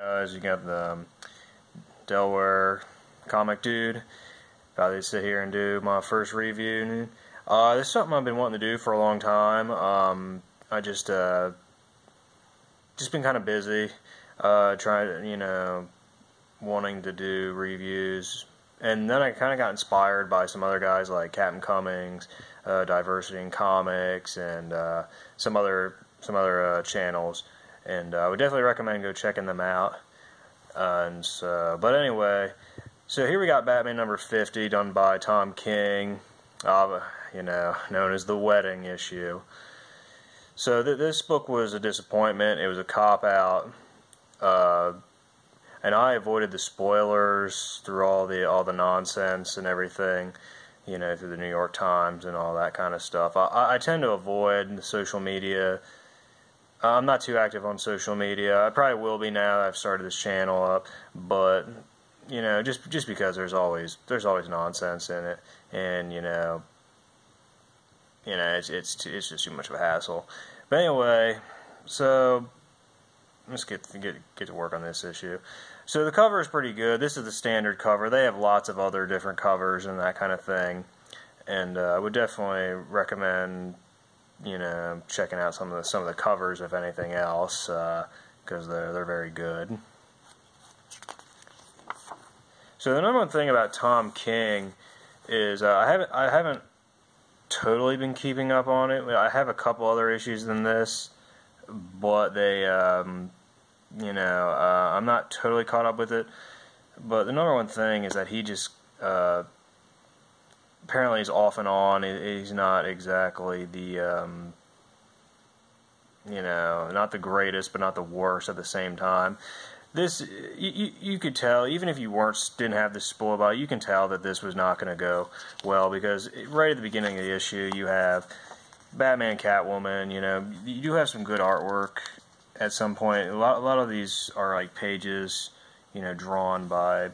You got the Delaware comic dude. About to sit here and do my first review. This is something I've been wanting to do for a long time. I just been kind of busy, wanting to do reviews, and then I kind of got inspired by some other guys like Captain Cummings, Diversity in Comics, and some other channels. And I would definitely recommend go checking them out. But anyway, so here we got Batman number 50, done by Tom King, known as the Wedding issue. So this book was a disappointment. It was a cop-out, and I avoided the spoilers through all the nonsense and everything, through the New York Times and all that kind of stuff. I tend to avoid the social media. I'm not too active on social media. I probably will be now that I've started this channel up, but just because there's always nonsense in it, and it's just too much of a hassle. But anyway, so let's get to work on this issue. So the cover is pretty good. This is the standard cover. They have lots of other different covers and that kind of thing, and I would definitely recommend checking out some of the covers, if anything else, because they're very good. So the number one thing about Tom King is I haven't totally been keeping up on it. I have a couple other issues than this, but they I'm not totally caught up with it. But the number one thing is that he just apparently he's off and on. He's not exactly the not the greatest, but not the worst at the same time. This, you could tell, even if you didn't have this spoiled about it, you can tell that this was not going to go well, because right at the beginning of the issue, you have Batman, Catwoman. You do have some good artwork at some point. A lot of these are like pages, drawn by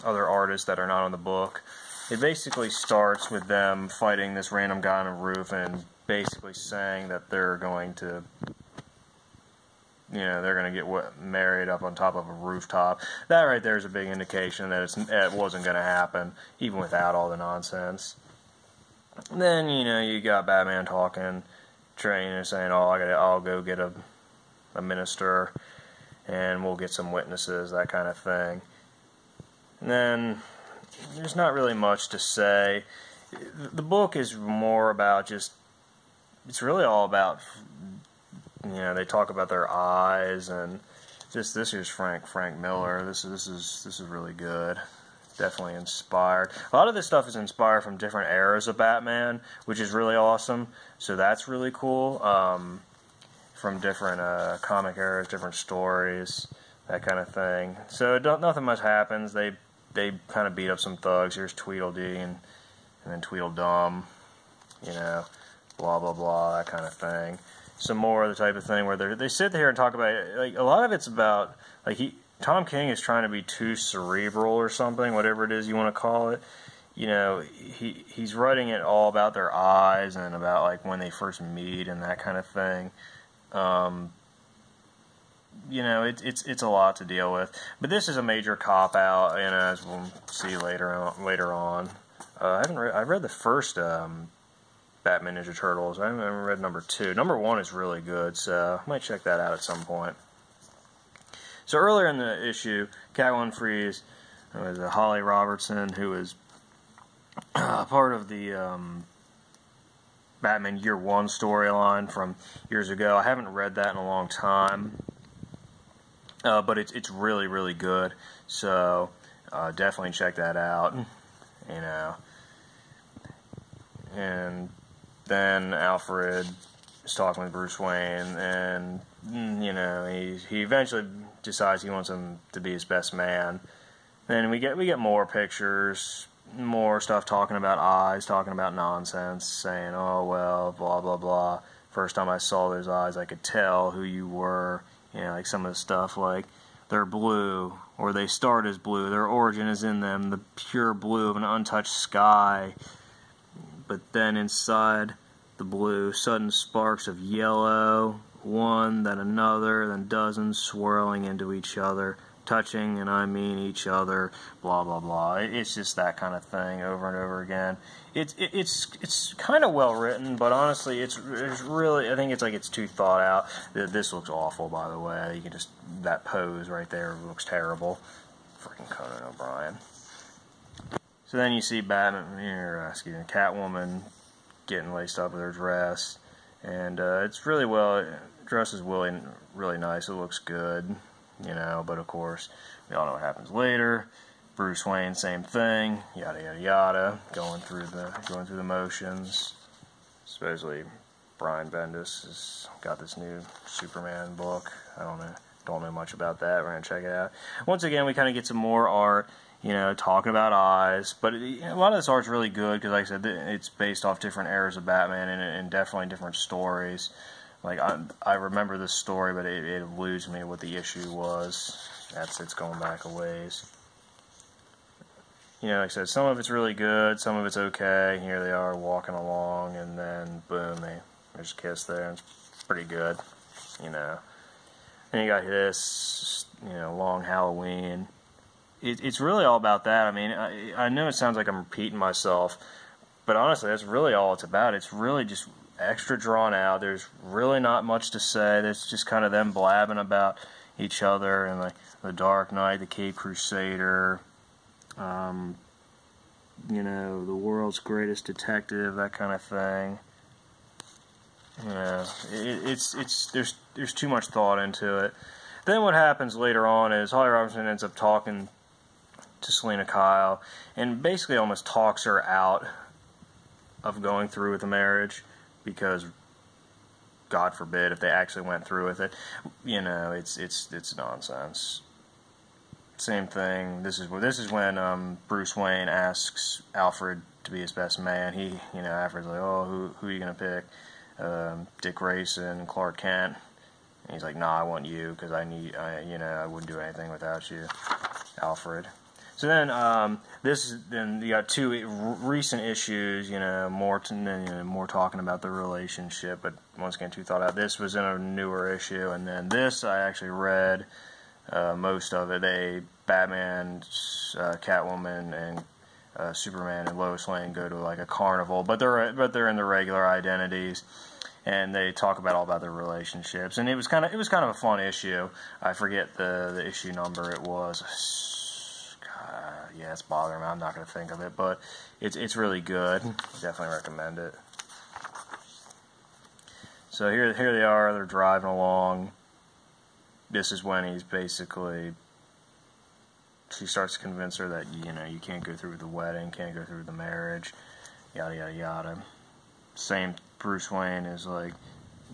other artists that are not on the book. It basically starts with them fighting this random guy on a roof and basically saying that they're going to get married up on top of a rooftop. That right there is a big indication that it wasn't going to happen, even without all the nonsense. And then, you got Batman talking, saying, oh, I'll go get a minister, and we'll get some witnesses, that kind of thing. And then, there's not really much to say. The book is more about it's really all about, they talk about their eyes, and this here's Frank Miller. This is really good. Definitely inspired. A lot of this stuff is inspired from different eras of Batman, which is really awesome. So that's really cool. From different comic eras, different stories, that kind of thing. So nothing much happens. They kind of beat up some thugs. Here's Tweedledee and then Tweedledum, blah blah blah, that kind of thing. Some more of the type of thing where they sit there and talk about it. Like, a lot of it's about, like, Tom King is trying to be too cerebral or something, whatever it is you want to call it. He's writing it all about their eyes and about, like, when they first meet and that kind of thing. It's a lot to deal with. But this is a major cop-out, as we'll see later on. I read the first Batman Ninja Turtles. I haven't read number 2. Number 1 is really good, so I might check that out at some point. So earlier in the issue, Catwoman frees Holly Robertson, who is part of the Batman Year 1 storyline from years ago. I haven't read that in a long time, but it's really, really good. So definitely check that out. And then Alfred is talking with Bruce Wayne, and he eventually decides he wants him to be his best man. Then we get more pictures, more stuff talking about eyes, talking about nonsense, saying, oh well, blah blah blah. First time I saw those eyes, I could tell who you were. Like some of the stuff like they're blue, or they start as blue. Their origin is in them, the pure blue of an untouched sky. But then inside the blue, sudden sparks of yellow, one, then another, then dozens swirling into each other, touching, and I mean each other, blah blah blah. It's just that kind of thing over and over again. It's kind of well written, but honestly, it's really, I think it's too thought out. This looks awful, by the way. You can just, that pose right there looks terrible. Freaking Conan O'Brien. So then you see Catwoman getting laced up with her dress, and it's really well, dress is really nice. It looks good, you know. But of course, we all know what happens later. Bruce Wayne, same thing, yada yada yada, going through the motions. Supposedly, Brian Bendis has got this new Superman book. I don't know much about that. We're gonna check it out. Once again, we kind of get some more art, you know, talking about eyes. But a lot of this art's really good because, like I said, it's based off different eras of Batman and definitely different stories. Like I remember this story, but it eludes me what the issue was. It's going back a ways. You know, like I said, some of it's really good, some of it's okay. Here they are walking along, and then boom, there's a kiss there. And it's pretty good, you know. And you got this, you know, Long Halloween. It's really all about that. I mean, I know it sounds like I'm repeating myself, but honestly, that's really all it's about. It's really just extra drawn out. There's really not much to say. There's just kind of them blabbing about each other, and like the Dark Knight, the Caped Crusader, you know, the world's greatest detective, that kind of thing. You know, there's too much thought into it. Then what happens later on is Holly Robertson ends up talking to Selina Kyle and basically almost talks her out of going through with the marriage, because God forbid if they actually went through with it. You know, it's nonsense. Same thing. This is when Bruce Wayne asks Alfred to be his best man. Alfred's like, oh, who are you gonna pick? Dick Grayson, Clark Kent. And he's like, nah, I want you because I wouldn't do anything without you, Alfred. So then, then you got two recent issues, you know, more talking about the relationship, but once again, too thought out. This was in a newer issue, and then this I actually read most of it. Batman, Catwoman, and Superman and Lois Lane go to like a carnival, but they're in their regular identities, and they talk all about their relationships. And it was kind of a fun issue. I forget the issue number it was. Yeah, it's bothering me. I'm not going to think of it, but it's really good. Definitely recommend it. So here they are. They're driving along. This is when she starts to convince her that, you know, you can't go through with the wedding, can't go through with the marriage, yada yada yada. Same, Bruce Wayne is like,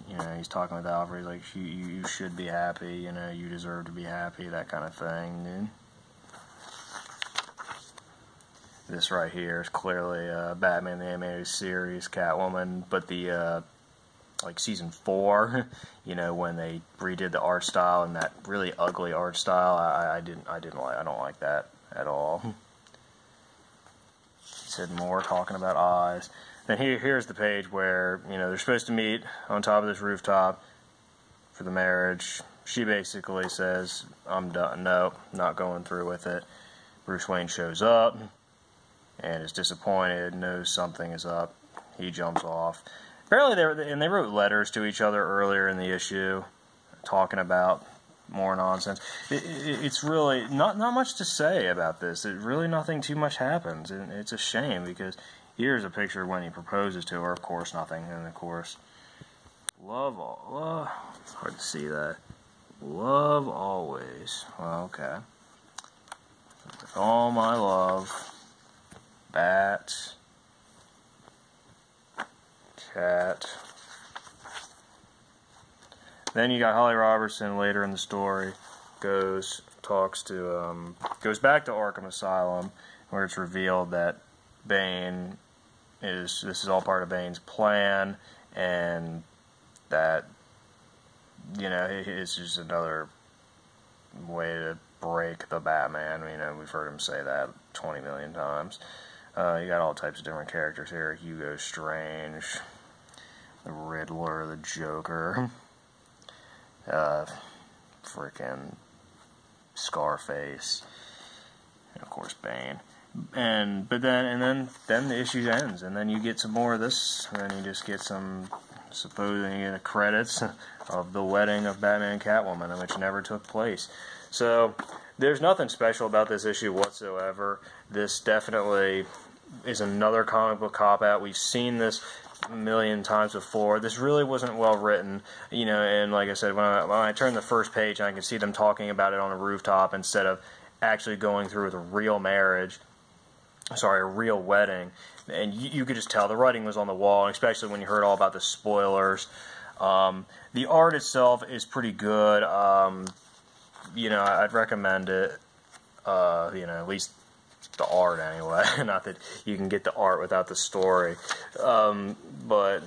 you know, he's talking with Alfred, he's like, you should be happy, you know, you deserve to be happy, that kind of thing, dude. This right here is clearly Batman the Animated Series, Catwoman, but the like season 4, you know, when they redid the art style and that really ugly art style, I don't like that at all. Said more talking about eyes. Then here's the page where, you know, they're supposed to meet on top of this rooftop for the marriage. She basically says, I'm done. No, not going through with it. Bruce Wayne shows up and is disappointed, knows something is up. He jumps off. Apparently, they wrote letters to each other earlier in the issue, talking about more nonsense. It's really not much to say about this. Really nothing too much happens, and it's a shame because here's a picture when he proposes to her. Of course, nothing, and of course, love. Hard to see that. Love always. Well, okay. With all my love, Bat. Cat. Then you got Holly Robertson later in the story goes back to Arkham Asylum, where it's revealed that this is all part of Bane's plan, and that, you know, it's just another way to break the Batman. You know, we've heard him say that 20 million times. You got all types of different characters here. Hugo Strange, the Riddler, the Joker. freaking Scarface, and of course Bane. Then the issue ends, and then you get some more of this, and then you just get some supposing credits of the wedding of Batman and Catwoman, which never took place. So there's nothing special about this issue whatsoever. This definitely is another comic book cop-out. We've seen this a million times before. This really wasn't well written, and like I said, when I turn the first page and I can see them talking about it on a rooftop instead of actually going through with a real a real wedding, and you could just tell the writing was on the wall, especially when you heard all about the spoilers. The art itself is pretty good. I'd recommend it. At least the art anyway. Not that you can get the art without the story, but